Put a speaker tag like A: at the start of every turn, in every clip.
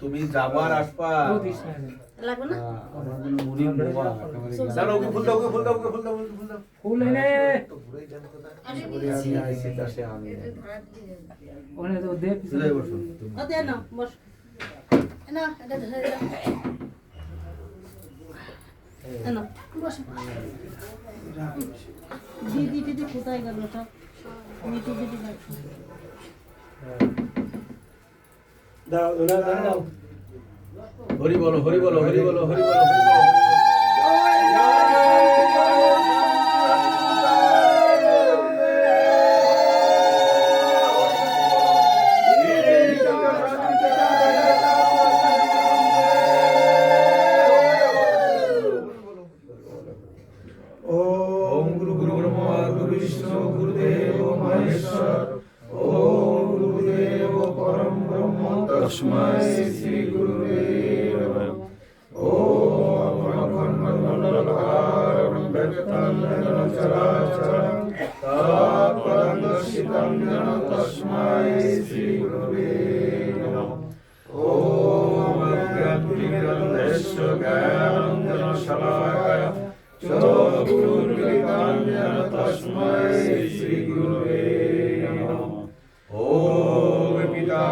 A: তুমি যাবার আসবা
B: লাগবে না
A: চলো ওকে ফুল দাও ওকে ফুল দাও ওকে ফুল দাও ফুল দাও
C: ফুল এনে
A: আমি আইছি তাসে আমি
C: ওনে তো দে
A: পিছনে বসো
B: ওতে না বস না এটা ধরে দাও না বস দিদি কোথায় গেল ওটা মিটি দিদি
C: দাও দাও
A: হরি বলো হরি বলো হরি বলো হরি বলো হরি বলো
D: तस्मै श्री गुरुवे नमः। ओम अखण्डमण्डलाकारं व्यक्तं येन चराचरं तत्पदं दर्शितं येन तस्मै श्री गुरुवे नमः। ओम अज्ञानतिमिरन्धस्य ज्ञानाञ्जनशलाकया चक्षुरुन्मिलितं येन तस्मै श्री गुरुवे नमः। ओम पिता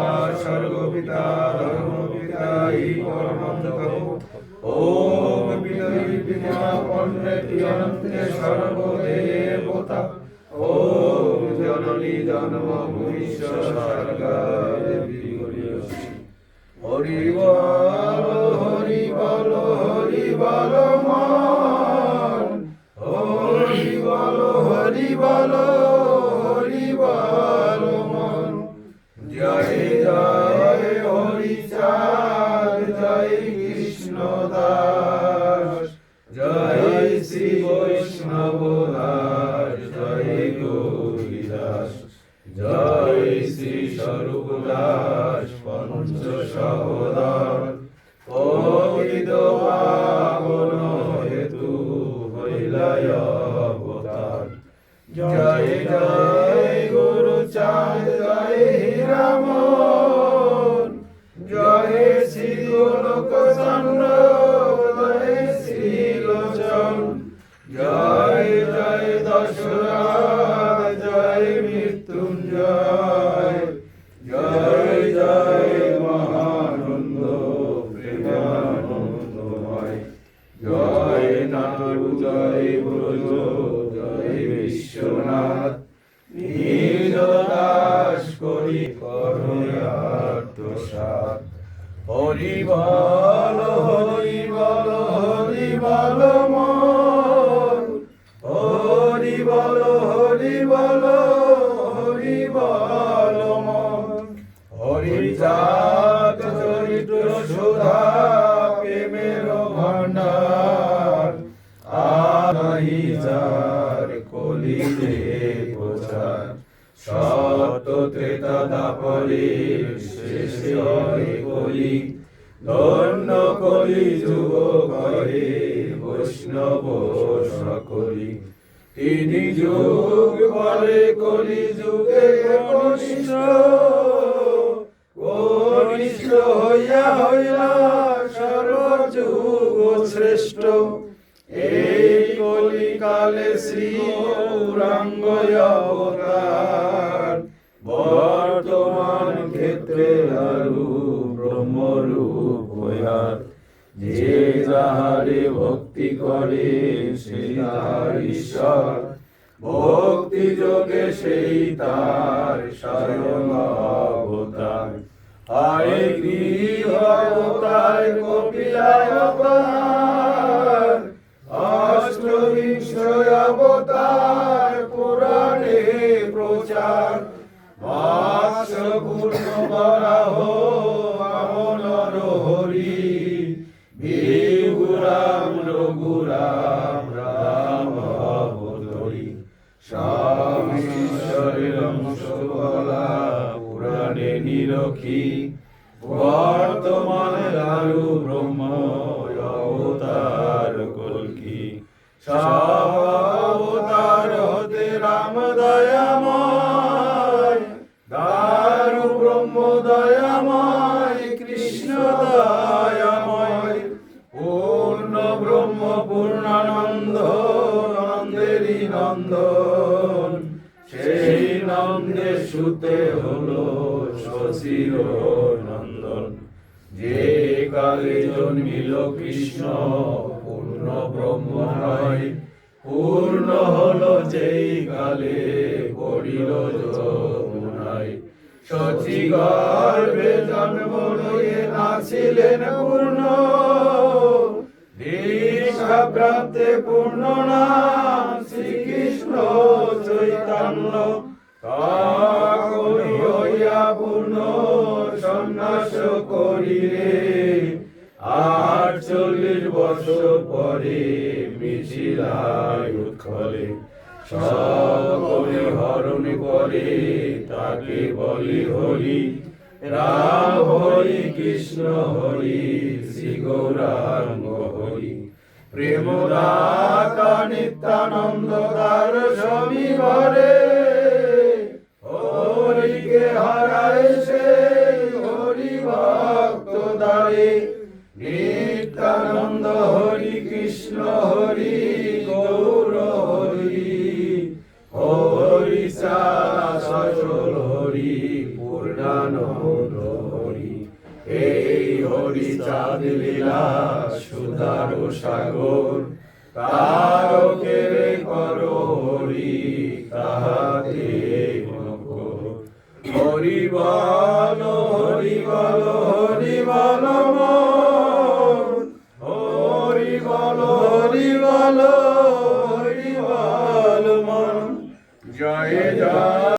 D: सर्वपिता धर्मपिता परमं ओम पिता पण्डित अनन्ते सर्वदेवता ओम जननी जन्मभूमिश्च सर्गादेवी हरि बोल हरि बोल हरि बोल मान हरि बोल हरि बोल हरि बोल मान जय जय हरि चाँद जय कृष्ण दास जय श्री वैष्णव दास जय गौरीदास जय श्री स्वरूप दास पंच सहोदर पवित्र पावन हेतु हरिलय अवतार जय जय गुरु चाँद जय हीरामन जय श्री गोलक चंद्र जय श्री लोचन जय जय दशरथ जय मृत्युंजय जय जय महानंद प्रेमानंदमय जय नारु जय ब्रज जय विश्वनाथ निज दास करि करयार्तसाद हरि बोल हरि बोल हरि बोल मन हरि बोल हरि बोल हरि बोल मन हरि जात चरित्र सुधा प्रेमेर भण्डार आनाहि जार कलिते प्रचार सत्य त्रेता दापरे शेषे कलि धन्य कलि जुग करे वैष्णव सकलि তিনি যুগ বলে কলি যুগে কনিষ্ঠ কনিষ্ঠ হইয়া হইলা সর্বযুগ শ্রেষ্ঠ এই কলিকালে শ্রী গৌরাঙ্গ অবতার বর্তমান ক্ষেত্রে আরু ব্রহ্মরূপ হইয়ার যে যাহারে ভক্তি করে সেই তার ঈশ্বর ভক্তি যোগে সেই তার স্বয়ং অবতার হায় গৃহ অবতার কপিলায় অবতার অষ্টবিংশ অবতার পুরাণে প্রচার মাস পূর্ণ বরাহ বামনর হরি বিগুরাম রঘুরাম রাম অবতরী স্বামীশ্বরের অংশ বলা পুরাণে নিরখী বর্তমানে লালু ব্রহ্ম অবতার কল্কি অবতার হতে রাম দয়াময় দারু ব্রহ্ম শির নন্দন। যে কালে জন্মিল কৃষ্ণ পূর্ণ ব্রহ্ম নয়, পূর্ণ হলো যেই কালে পড়িল যমুনায়। শচী গর্ভে জন্ম লয়ে নাছিলেন পূর্ণ, দীক্ষা প্রাপ্তে পূর্ণ নাম শ্রীকৃষ্ণ চৈতন্য। তখনই হইয়া পূর্ণ সন্ন্যাস করিলে, 48 বছর পরে মিছিলায় উৎকলে। সকলে হরণ করে তাকে বলি হরি, রাম হরি কৃষ্ণ হরি শ্রী গৌরাঙ্গ হরি। প্রেম দাতা নিত্যানন্দ তার স্বামী ঘরে, হরিকে হারায় সে হরি ভক্ত দ্বারে। নিত্যানন্দ হরি কৃষ্ণ হরি গৌর হরি, হরি সচল হরি পূর্ণানন্দ হরি। এই হরি চাঁদ লীলা সুধার সাগর, তারকে করো হরি তাহাতে মকর। হরি বল হরি বল